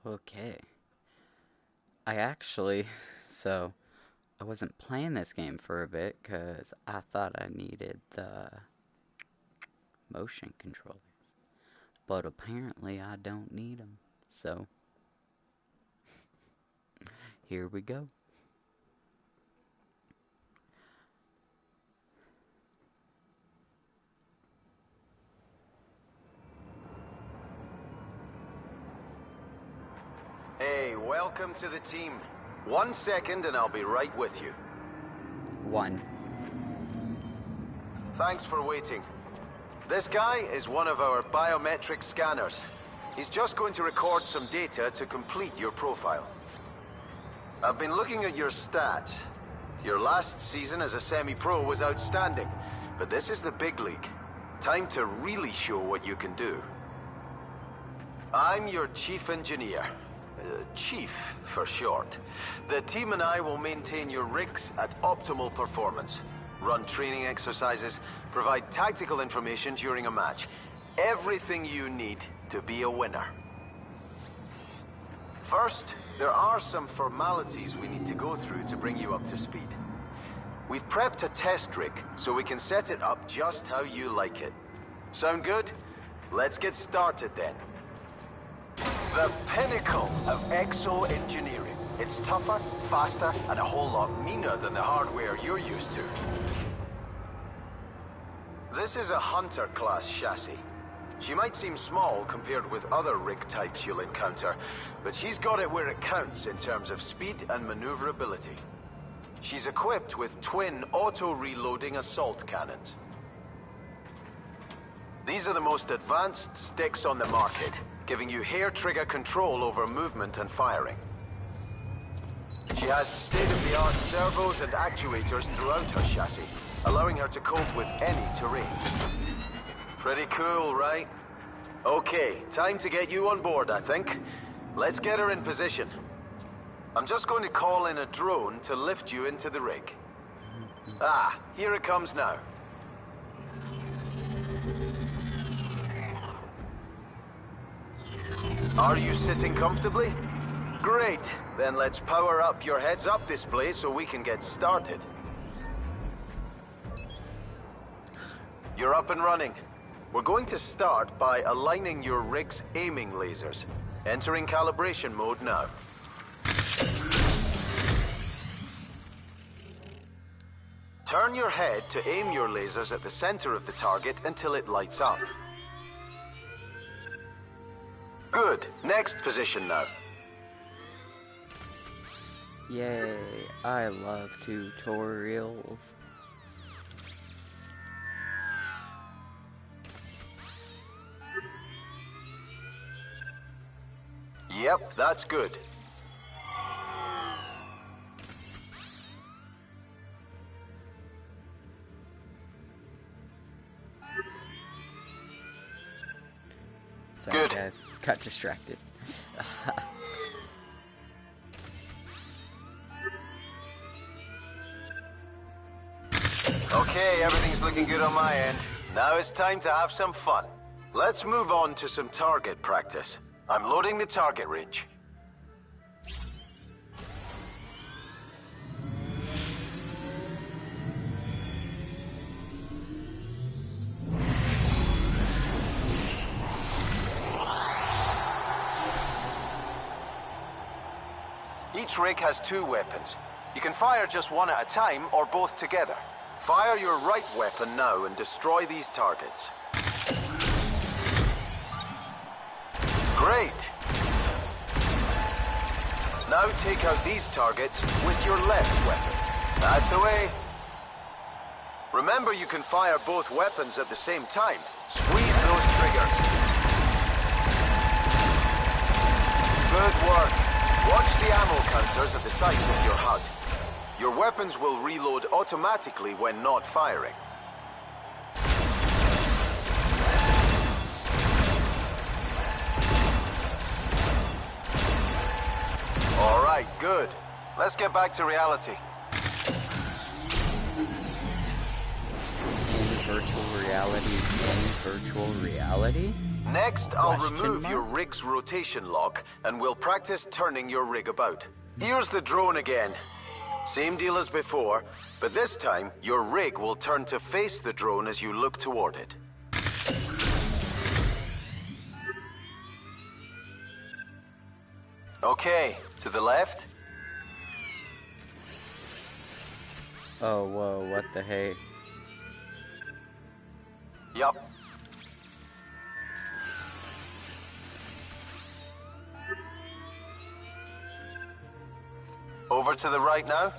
Okay. I actually, so I wasn't playing this game for a bit because I thought I needed the motion controllers. But apparently I don't need them. So, here we go. Hey, welcome to the team. 1 second and I'll be right with you. 1. Thanks for waiting. This guy is one of our biometric scanners. He's just going to record some data to complete your profile. I've been looking at your stats. Your last season as a semi-pro was outstanding, but this is the big league. Time to really show what you can do. I'm your chief engineer. Chief, for short. The team and I will maintain your rigs at optimal performance, run training exercises, provide tactical information during a match. Everything you need to be a winner. First, there are some formalities we need to go through to bring you up to speed. We've prepped a test rig so we can set it up just how you like it. Sound good? Let's get started then. The pinnacle of exo-engineering. It's tougher, faster, and a whole lot meaner than the hardware you're used to. This is a Hunter-class chassis. She might seem small compared with other rig types you'll encounter, but she's got it where it counts in terms of speed and maneuverability. She's equipped with twin auto-reloading assault cannons. These are the most advanced sticks on the market, giving you hair-trigger control over movement and firing. She has state-of-the-art servos and actuators throughout her chassis, allowing her to cope with any terrain. Pretty cool, right? Okay, time to get you on board, I think. Let's get her in position. I'm just going to call in a drone to lift you into the rig. Ah, here it comes now. Are you sitting comfortably? Great, then let's power up your heads-up display so we can get started. You're up and running. We're going to start by aligning your rig's aiming lasers. Entering calibration mode now. Turn your head to aim your lasers at the center of the target until it lights up. Good. Next position now. Yay, I love tutorials. Yep, that's good. Sorry Good. guys, got distracted. Okay, everything's looking good on my end. Now it's time to have some fun. Let's move on to some target practice. I'm loading the target range. Each rig has 2 weapons. You can fire just one at a time or both together. Fire your right weapon now and destroy these targets. Great! Now take out these targets with your left weapon. That's the way. Remember, you can fire both weapons at the same time. Squeeze those triggers. Good work. Watch the ammo counters at the sides of your HUD. Your weapons will reload automatically when not firing. All right, good. Let's get back to reality. In virtual reality, in virtual reality? Next, I'll Question remove your mark? rig's rotation lock, and we'll practice turning your rig about. Here's the drone again. Same deal as before, but this time, your rig will turn to face the drone as you look toward it. Okay, to the left. Oh, whoa, what the hey? Yup. Over to the right now.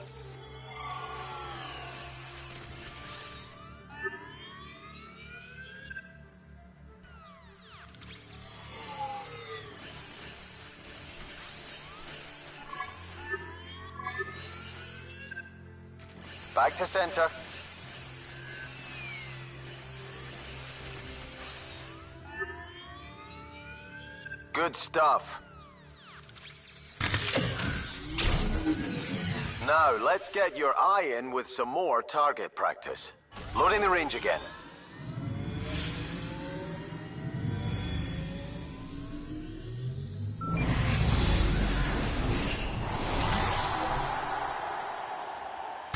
Back to center. Good stuff. Now, let's get your eye in with some more target practice. Loading the range again.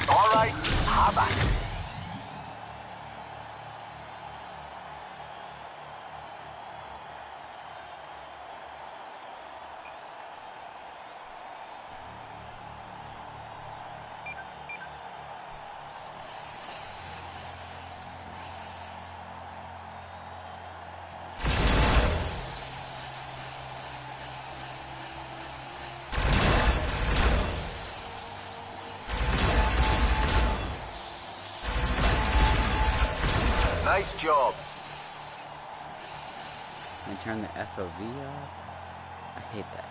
All right, have at it. Nice job. Can I turn the FOV off? I hate that.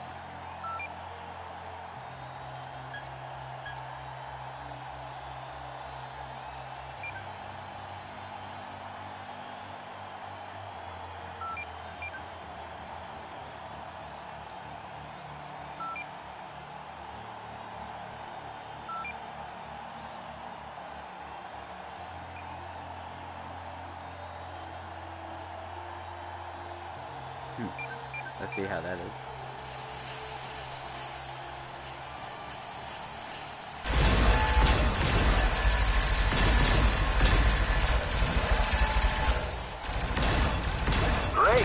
Let's see how that is. Great.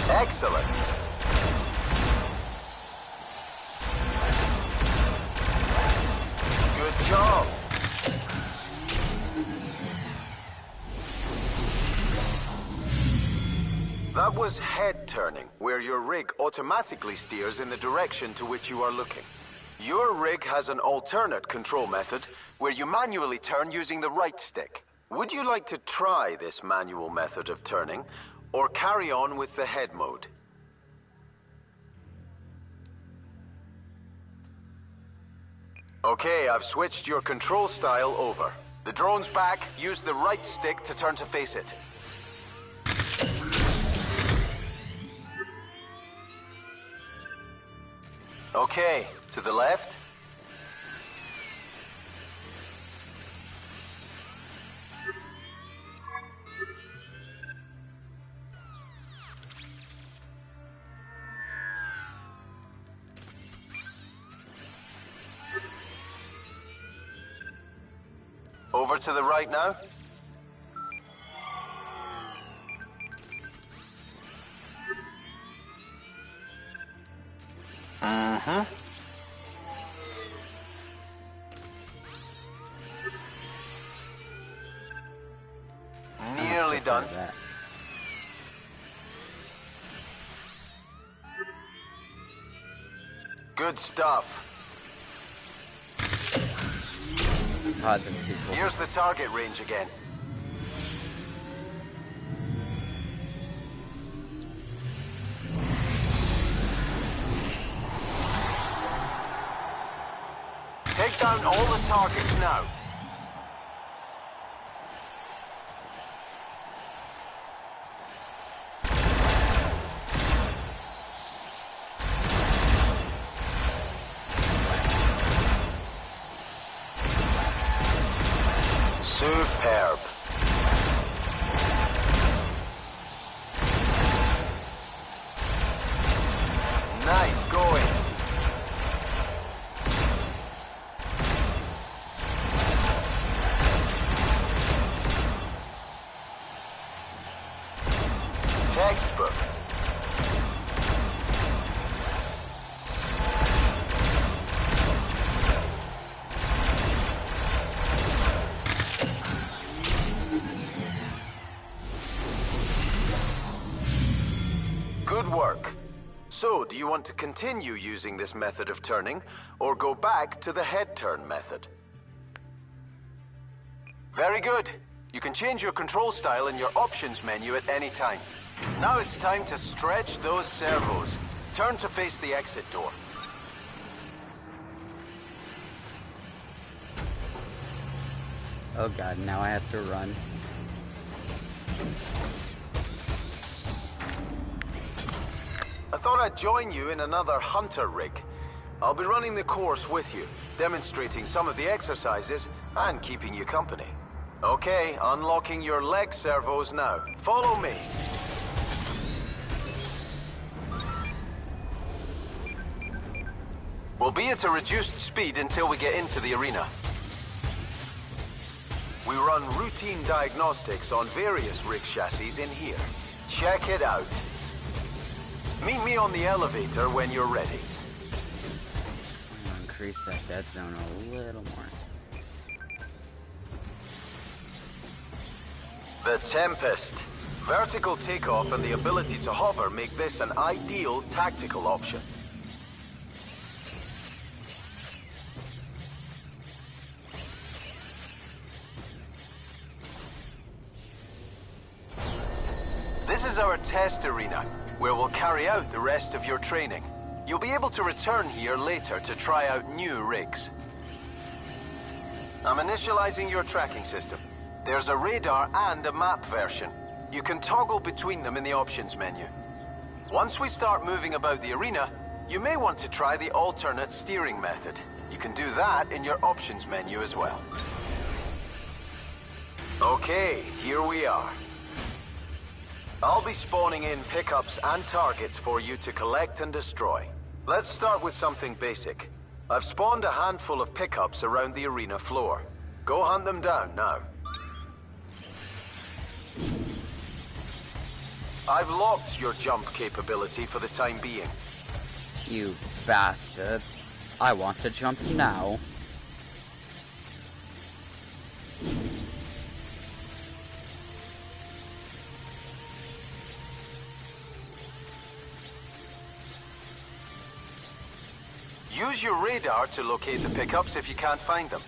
Excellent. Good job. That was head turning, where your rig automatically steers in the direction to which you are looking. Your rig has an alternate control method where you manually turn using the right stick. Would you like to try this manual method of turning, or carry on with the head mode? Okay, I've switched your control style over. The drone's back. Use the right stick to turn to face it. Okay, to the left. Over to the right now. Mm-hmm. Nearly done. That. Good stuff. Oh, that's too cool. Here's the target range again. Take down all the targets now. Superb. Nice going. Textbook. Good work. So, do you want to continue using this method of turning, or go back to the head turn method? Very good. You can change your control style in your options menu at any time. Now it's time to stretch those servos. Turn to face the exit door. Oh god, now I have to run. I thought I'd join you in another hunter rig. I'll be running the course with you, demonstrating some of the exercises and keeping you company. Okay, unlocking your leg servos now. Follow me. We'll be at a reduced speed until we get into the arena. We run routine diagnostics on various rig chassis in here. Check it out. Meet me on the elevator when you're ready. I'm gonna increase that dead zone a little more. The Tempest. Vertical takeoff and the ability to hover make this an ideal tactical option. This is our test arena, where we'll carry out the rest of your training. You'll be able to return here later to try out new rigs. I'm initializing your tracking system. There's a radar and a map version. You can toggle between them in the options menu. Once we start moving about the arena, you may want to try the alternate steering method. You can do that in your options menu as well. Okay, here we are. I'll be spawning in pickups and targets for you to collect and destroy. Let's start with something basic. I've spawned a handful of pickups around the arena floor. Go hunt them down now. I've locked your jump capability for the time being. You bastard. I want to jump now. Use your radar to locate the pickups if you can't find them.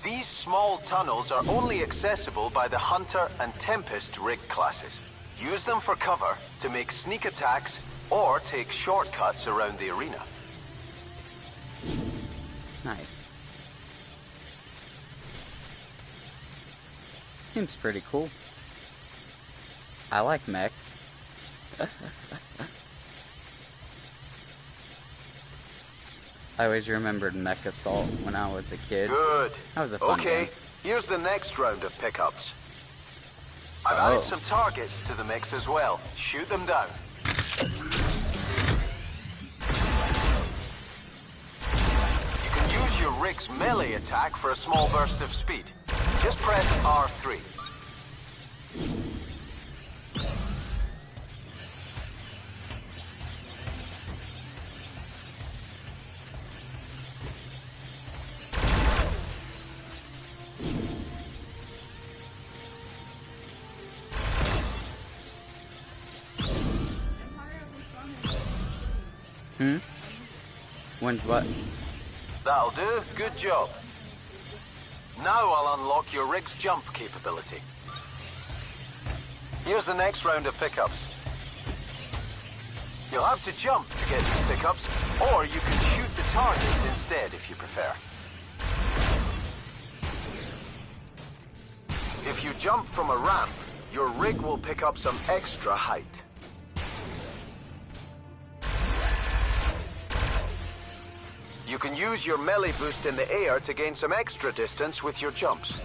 These small tunnels are only accessible by the Hunter and Tempest rig classes. Use them for cover to make sneak attacks or take shortcuts around the arena. Nice. Seems pretty cool. I like mechs. I always remembered Mech Assault when I was a kid. Good. That was a fun game. Okay, here's the next round of pickups. I've added some targets to the mix as well. Shoot them down. You can use your rig's melee attack for a small burst of speed. Just press R3. When's what? That'll do. Good job. Now I'll unlock your rig's jump capability. Here's the next round of pickups. You'll have to jump to get these pickups, or you can shoot the targets instead if you prefer. If you jump from a ramp, your rig will pick up some extra height. You can use your melee boost in the air to gain some extra distance with your jumps.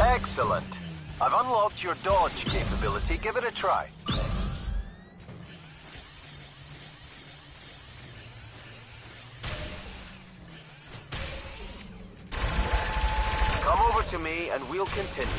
Excellent. I've unlocked your dodge capability. Give it a try. Come over to me and we'll continue.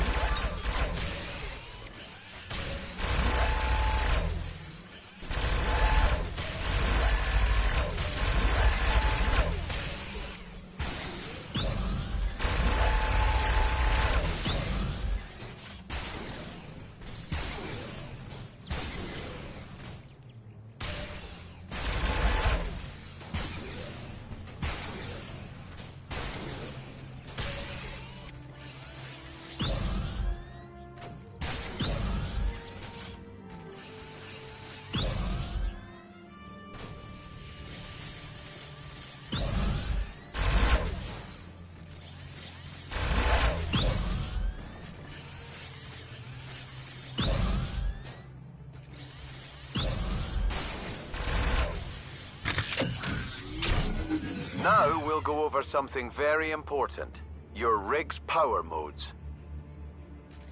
Now we'll go over something very important. Your rig's power modes.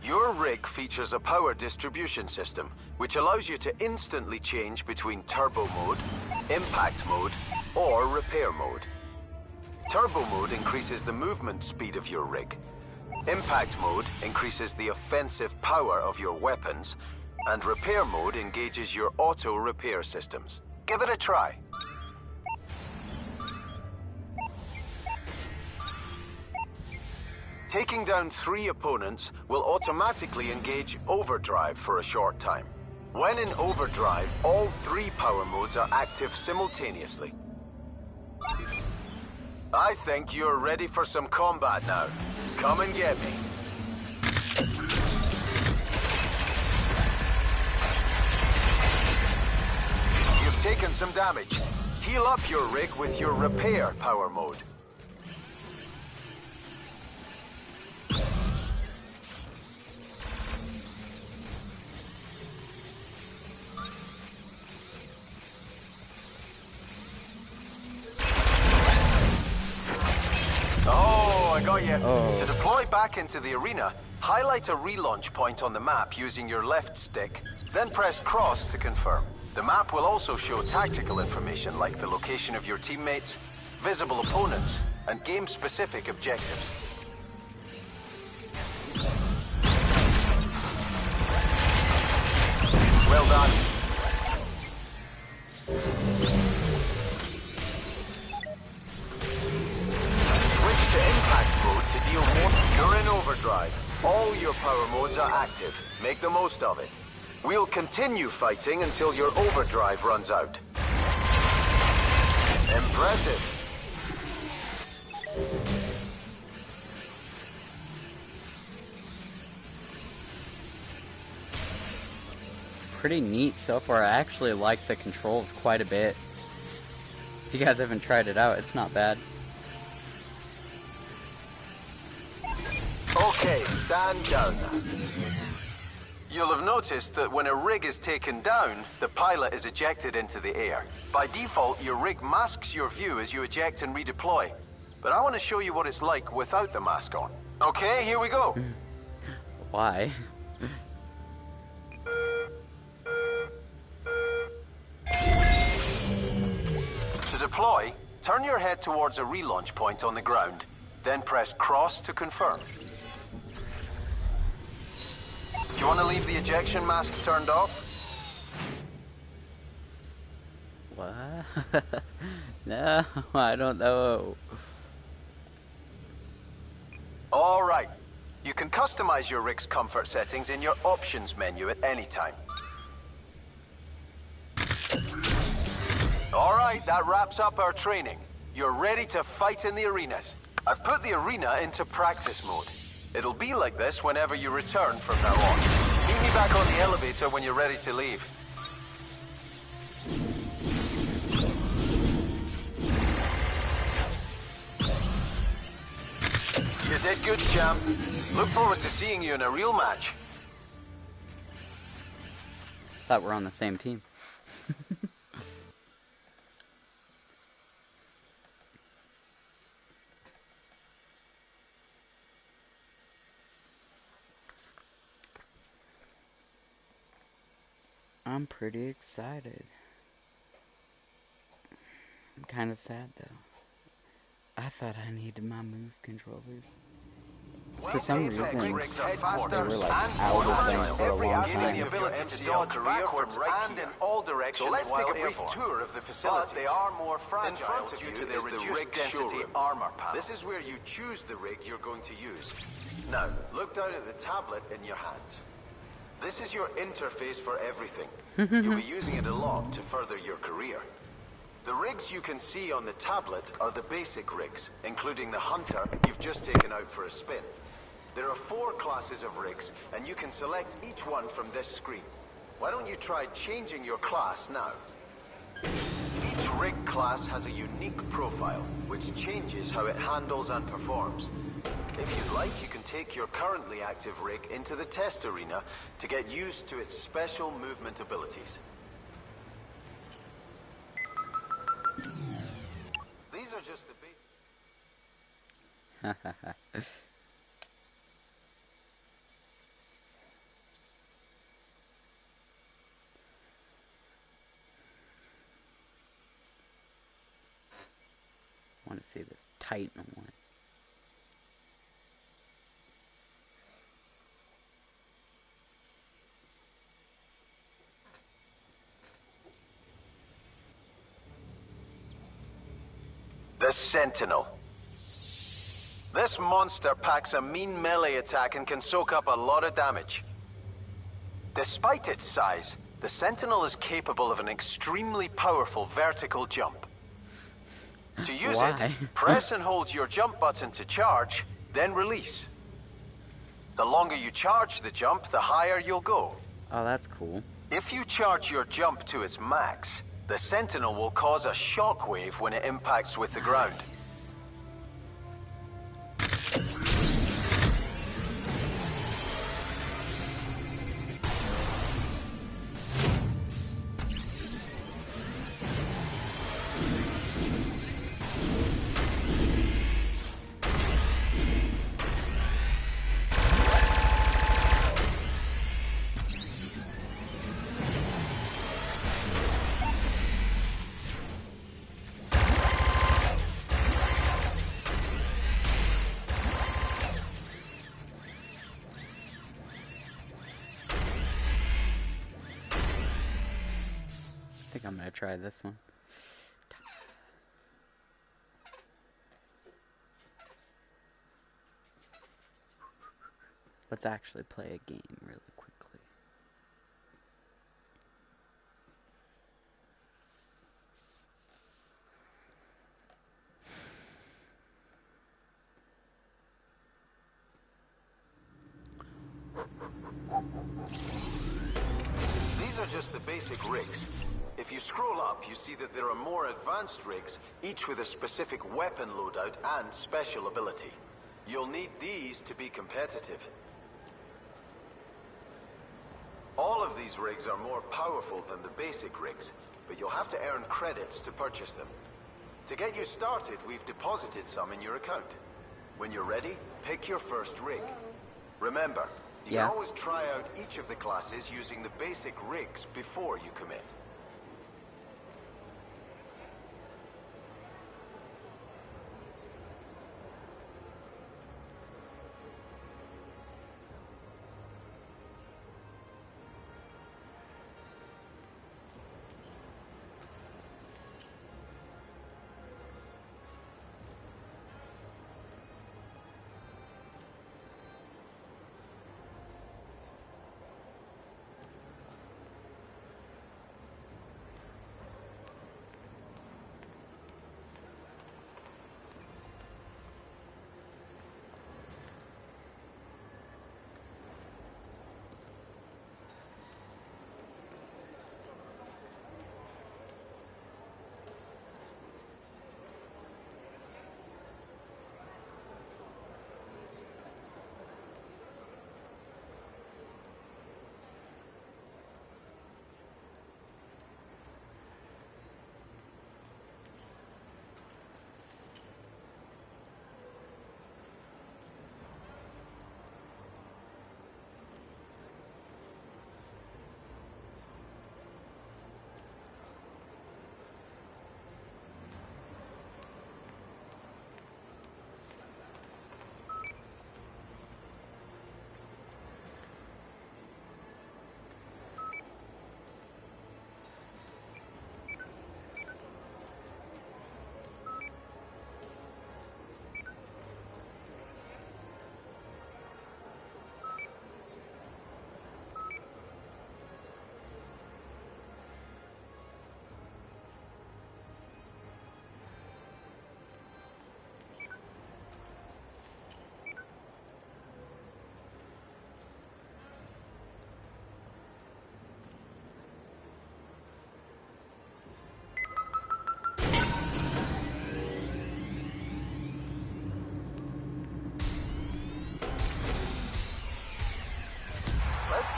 Your rig features a power distribution system, which allows you to instantly change between turbo mode, impact mode, or repair mode. Turbo mode increases the movement speed of your rig. Impact mode increases the offensive power of your weapons, and repair mode engages your auto repair systems. Give it a try. Taking down 3 opponents will automatically engage overdrive for a short time. When in overdrive, all 3 power modes are active simultaneously. I think you're ready for some combat now. Come and get me. You've taken some damage. Heal up your rig with your repair power mode. I got you. Oh. To deploy back into the arena, highlight a relaunch point on the map using your left stick, then press cross to confirm. The map will also show tactical information like the location of your teammates, visible opponents, and game-specific objectives. Well done. You're in overdrive. All your power modes are active. Make the most of it. We'll continue fighting until your overdrive runs out. Impressive. Pretty neat so far. I actually like the controls quite a bit. If you guys haven't tried it out, it's not bad. Okay, stand down. You'll have noticed that when a rig is taken down, the pilot is ejected into the air. By default, your rig masks your view as you eject and redeploy. But I want to show you what it's like without the mask on. Okay, here we go. Why? To deploy, turn your head towards a relaunch point on the ground, then press cross to confirm. Do you want to leave the ejection mask turned off? What? No, I don't know. All right. You can customize your rig's comfort settings in your options menu at any time. All right, that wraps up our training. You're ready to fight in the arenas. I've put the arena into practice mode. It'll be like this whenever you return from now on. Meet me back on the elevator when you're ready to leave. You did good, champ. Look forward to seeing you in a real match. Thought we're on the same team. I'm pretty excited. I'm kind of sad though. I thought I needed my move controllers. For some reason, they were like out of them for a long time. The ability to dodge backwards and in all directions. So let's take a brief tour of the facility. But they are more fragile due to their reduced density armor panel. This is where you choose the rig you're going to use. Now, look down at the tablet in your hands. This is your interface for everything. You'll be using it a lot to further your career. The rigs you can see on the tablet are the basic rigs, including the Hunter you've just taken out for a spin. There are 4 classes of rigs, and you can select each one from this screen. Why don't you try changing your class now? Each rig class has a unique profile, which changes how it handles and performs. If you'd like, you can take your currently active rig into the test arena to get used to its special movement abilities. These are just the basic... I want to see this Titan one. The Sentinel. This monster packs a mean melee attack and can soak up a lot of damage. Despite its size, the Sentinel is capable of an extremely powerful vertical jump. To use it, press and hold your jump button to charge, then release. The longer you charge the jump, the higher you'll go. Oh, that's cool. If you charge your jump to its max, the Sentinel will cause a shockwave when it impacts with the ground. I think I'm gonna try this one. Let's actually play a game really quickly. These are just the basic rigs. If you scroll up, you see that there are more advanced rigs, each with a specific weapon loadout and special ability. You'll need these to be competitive. All of these rigs are more powerful than the basic rigs, but you'll have to earn credits to purchase them. To get you started, we've deposited some in your account. When you're ready, pick your first rig. Remember, you can always try out each of the classes using the basic rigs before you commit.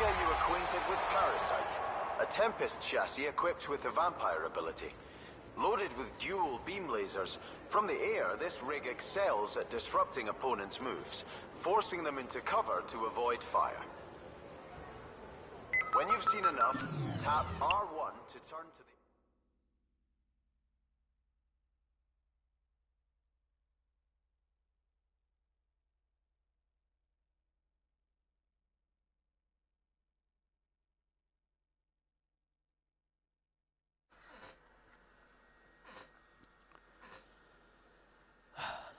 get you acquainted with Parasite, a Tempest chassis equipped with the Vampire ability. Loaded with dual beam lasers, from the air this rig excels at disrupting opponents' moves, forcing them into cover to avoid fire. When you've seen enough, tap R1 to turn to the...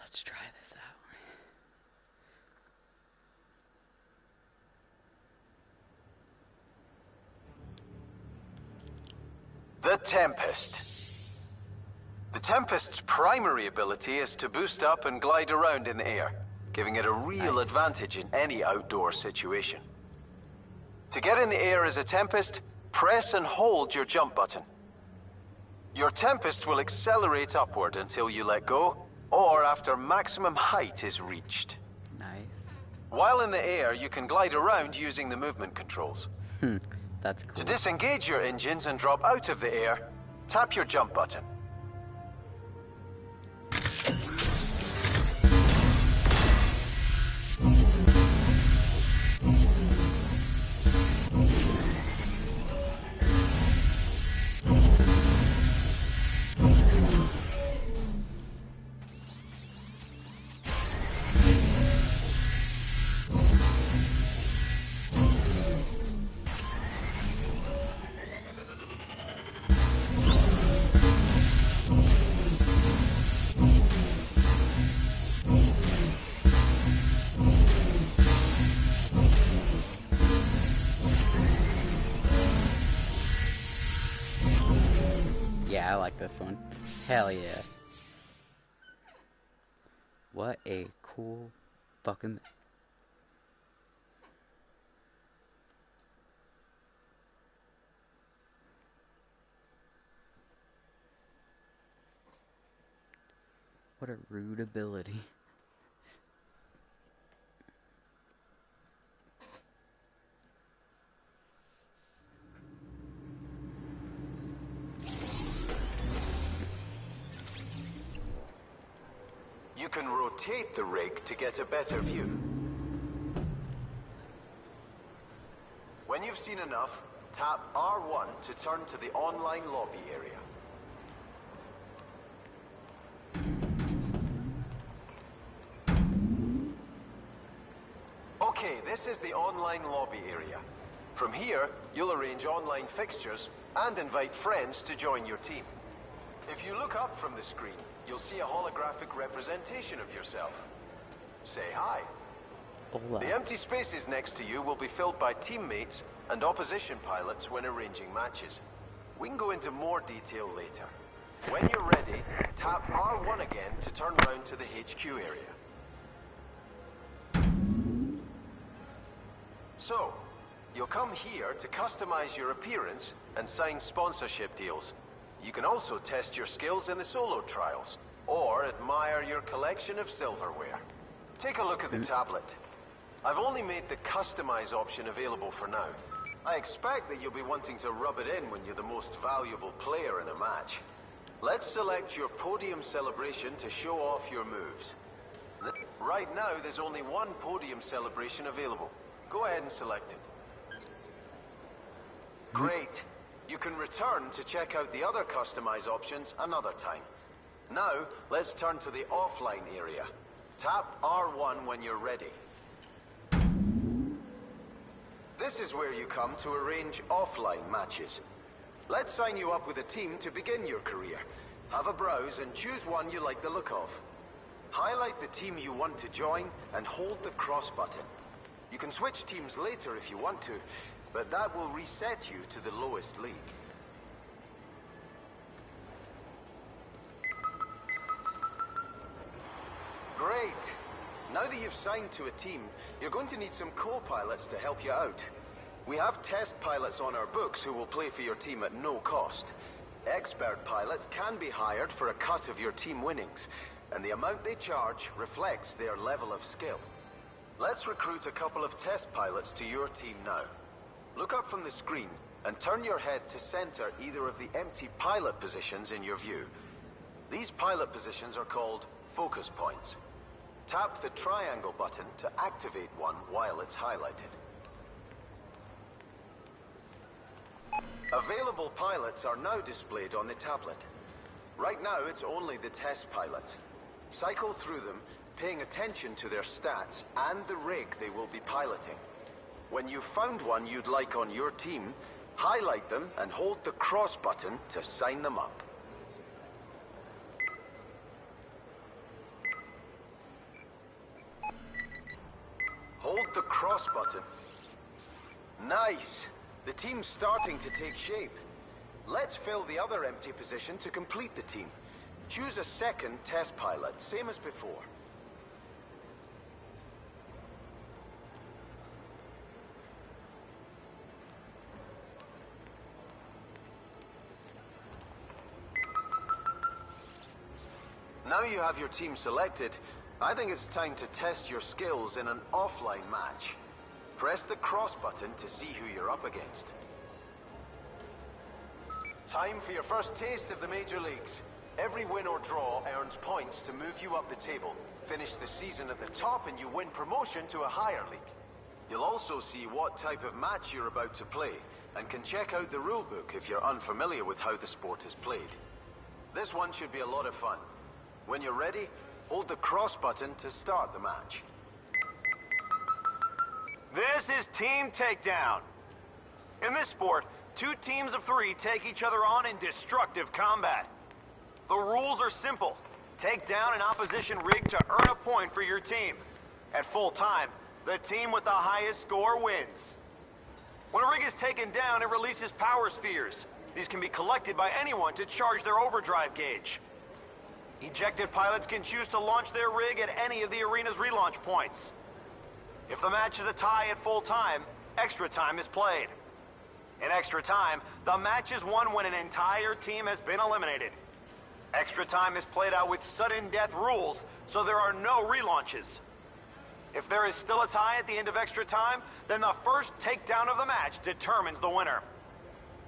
Let's try this out. The Tempest. The Tempest's primary ability is to boost up and glide around in the air, giving it a real advantage in any outdoor situation. To get in the air as a Tempest, press and hold your jump button. Your Tempest will accelerate upward until you let go, or after maximum height is reached. Nice. While in the air, you can glide around using the movement controls. That's cool. To disengage your engines and drop out of the air, tap your jump button. Yeah, I like this one. Hell yeah. What a cool fucking... What a rude ability. You can rotate the rig to get a better view. When you've seen enough, tap R1 to turn to the online lobby area. Okay, this is the online lobby area. From here, you'll arrange online fixtures and invite friends to join your team. If you look up from the screen, you'll see a holographic representation of yourself. Say hi. Hola. The empty spaces next to you will be filled by teammates and opposition pilots when arranging matches. We can go into more detail later. When you're ready, tap R1 again to turn round to the HQ area. So, you'll come here to customize your appearance and sign sponsorship deals. You can also test your skills in the solo trials, or admire your collection of silverware. Take a look at the tablet. I've only made the customize option available for now. I expect that you'll be wanting to rub it in when you're the most valuable player in a match. Let's select your podium celebration to show off your moves. Right now, there's only one podium celebration available. Go ahead and select it. Great. You can return to check out the other customize options another time. Now, let's turn to the offline area. Tap R1 when you're ready. This is where you come to arrange offline matches. Let's sign you up with a team to begin your career. Have a browse and choose one you like the look of. Highlight the team you want to join and hold the cross button. You can switch teams later if you want to, but that will reset you to the lowest league. Great! Now that you've signed to a team, you're going to need some co-pilots to help you out. We have test pilots on our books who will play for your team at no cost. Expert pilots can be hired for a cut of your team winnings, and the amount they charge reflects their level of skill. Let's recruit a couple of test pilots to your team now. Look up from the screen and turn your head to center either of the empty pilot positions in your view. These pilot positions are called focus points. Tap the triangle button to activate one while it's highlighted. Available pilots are now displayed on the tablet. Right now it's only the test pilots. Cycle through them, paying attention to their stats and the rig they will be piloting. When you've found one you'd like on your team, highlight them and hold the cross button to sign them up. Hold the cross button. Nice! The team's starting to take shape. Let's fill the other empty position to complete the team. Choose a second test pilot, same as before. Now you have your team selected, I think it's time to test your skills in an offline match. Press the cross button to see who you're up against. Time for your first taste of the major leagues. Every win or draw earns points to move you up the table. Finish the season at the top and you win promotion to a higher league. You'll also see what type of match you're about to play, and can check out the rulebook if you're unfamiliar with how the sport is played. This one should be a lot of fun. When you're ready, hold the cross button to start the match. This is Team Takedown. In this sport, 2 teams of 3 take each other on in destructive combat. The rules are simple. Take down an opposition rig to earn a point for your team. At full time, the team with the highest score wins. When a rig is taken down, it releases power spheres. These can be collected by anyone to charge their overdrive gauge. Ejected pilots can choose to launch their rig at any of the arena's relaunch points. If the match is a tie at full time, extra time is played. In extra time, the match is won when an entire team has been eliminated. Extra time is played out with sudden death rules, so there are no relaunches. If there is still a tie at the end of extra time, then the first takedown of the match determines the winner.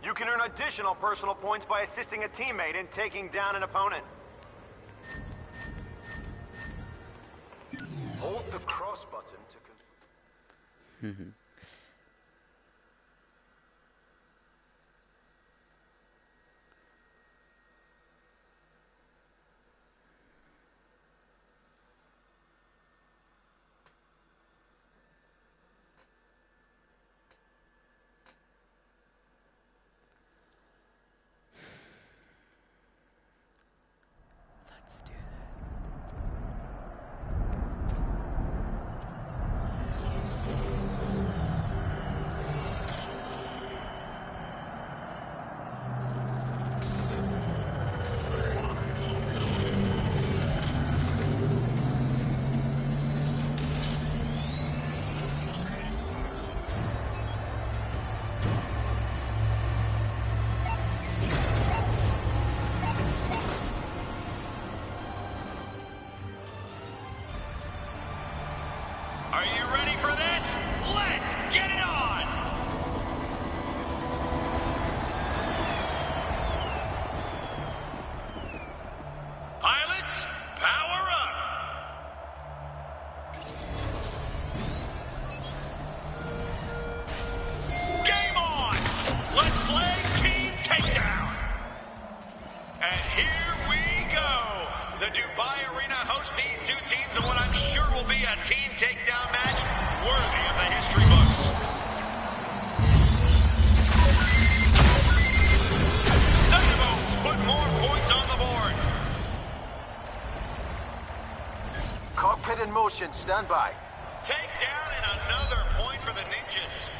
You can earn additional personal points by assisting a teammate in taking down an opponent. Hold the cross button to Let's do Are you ready for this? Let's get it on! Pilots, power up! Game on! Let's play Team Takedown! And here we go! The Dubai Arena hosts these 2 teams in what I'm sure will be a Team Takedown match worthy of the history books. Dynamos put more points on the board. cockpit in motion, stand by. Takedown and another point for the Ninjas.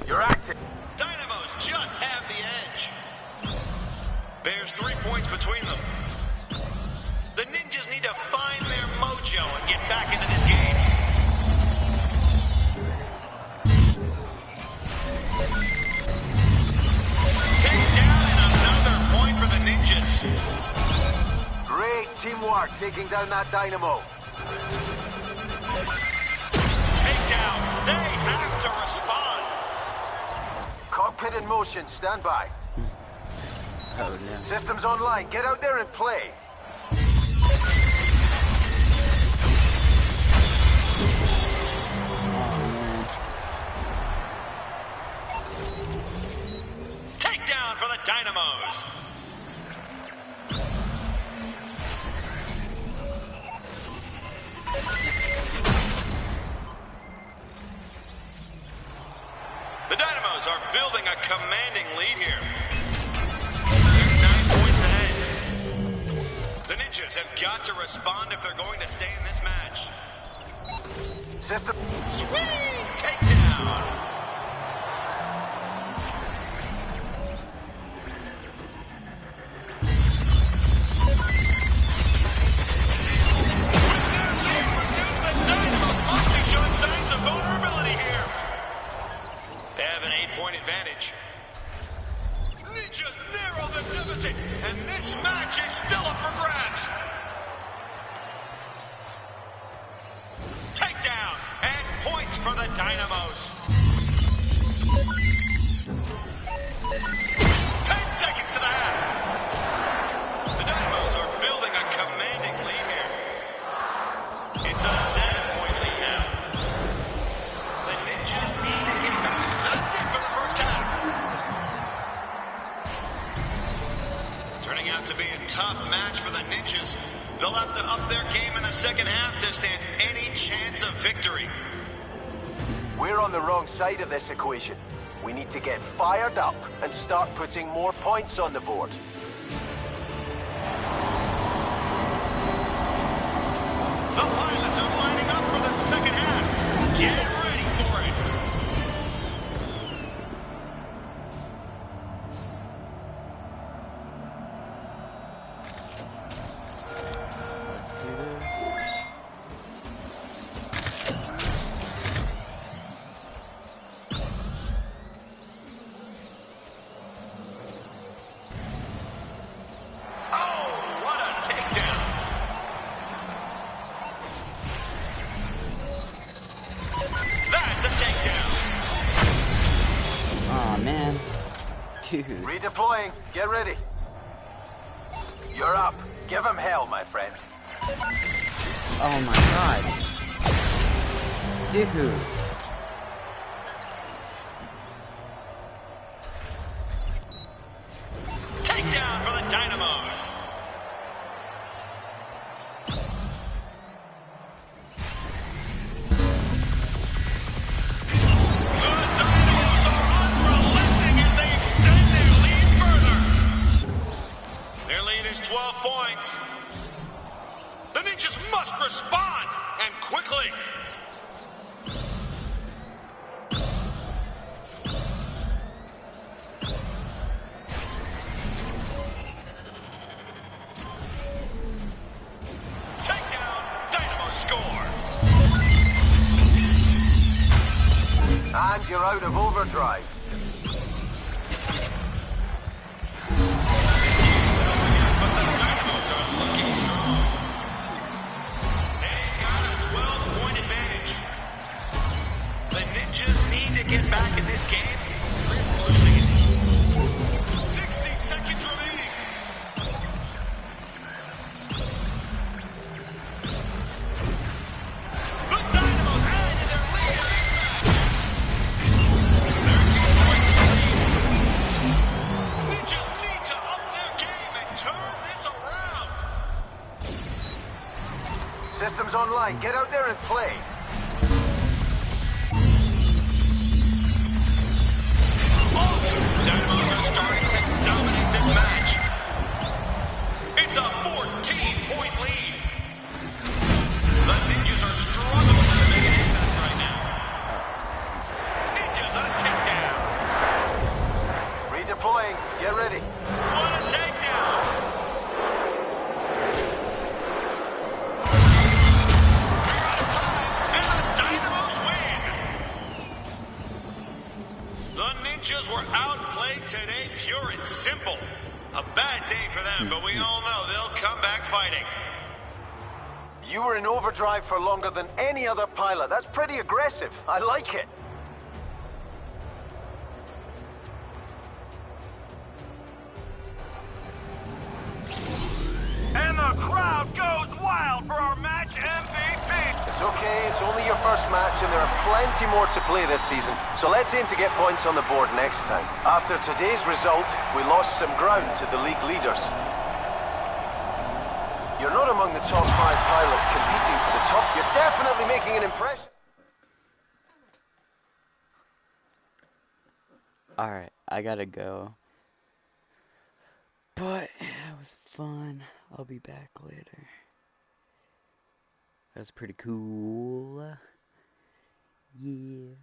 You're active. Dynamos just have the edge. There's 3 points between them. The Ninjas need to find their mojo and get back into this game. Takedown and another point for the Ninjas. Great teamwork taking down that dynamo. Takedown. They have to respond. Rocket in motion. Stand by. Oh, yeah. Systems online. Get out there and play. Takedown for the Dynamos. The Dynamos are building a commanding lead here. They're 9 points ahead. The Ninjas have got to respond if they're going to stay in this match. System. Sweet takedown. Advantage. Ninjas narrow the deficit, and this match is still up for grabs. Takedown and points for the Dynamos. 10 seconds to the half. The Dynamos are building a commanding lead here. It's a 7-point lead now. The Ninjas need to get back. That's it for the first half. Turning out to be a tough match for the Ninjas. They'll have to up their game in the second half to stand any chance of victory. We're on the wrong side of this equation. We need to get fired up and start putting more points on the board. The pilots are lining up for the second half. Get ready for it. Let's do this. Oh, what a takedown. That's a takedown. Aw, man. Dude. Redeploying. Get ready. You're up. Give him hell, my friend. Oh my god. Dude. Takedown for the Dynamos. The Dynamos are unrelenting as they extend their lead further. Their lead is 12 points. The Ninjas must respond, and quickly. Takedown, Dynamo score. And you're out of overdrive. But the Dynamos are looking strong. They got a 12-point advantage. The Ninjas need to get back in this game. Risk losing it. 60 seconds remaining. The Dynamos add to their lead in this match. 13 points lead. Ninjas need to up their game and turn this around. Systems online. Get out there and play. Dynamos are starting to dominate this match. It's a 14-point lead. The Ninjas are struggling to make an impact right now. Ninjas on a takedown. Redeploying. Get ready. What a takedown. We're out of time, and the Dynamos win. The Ninjas were outplayed today, pure and simple. A bad day for them, but we all know they'll come back fighting. You were in overdrive for longer than any other pilot. That's pretty aggressive. I like it. first match and there are plenty more to play this season, so let's aim to get points on the board next time. After today's result, we lost some ground to the league leaders. You're not among the top 5 pilots competing for the top. You're definitely making an impression. Alright, I gotta go. But it was fun. I'll be back later. That was pretty cool. Yeah.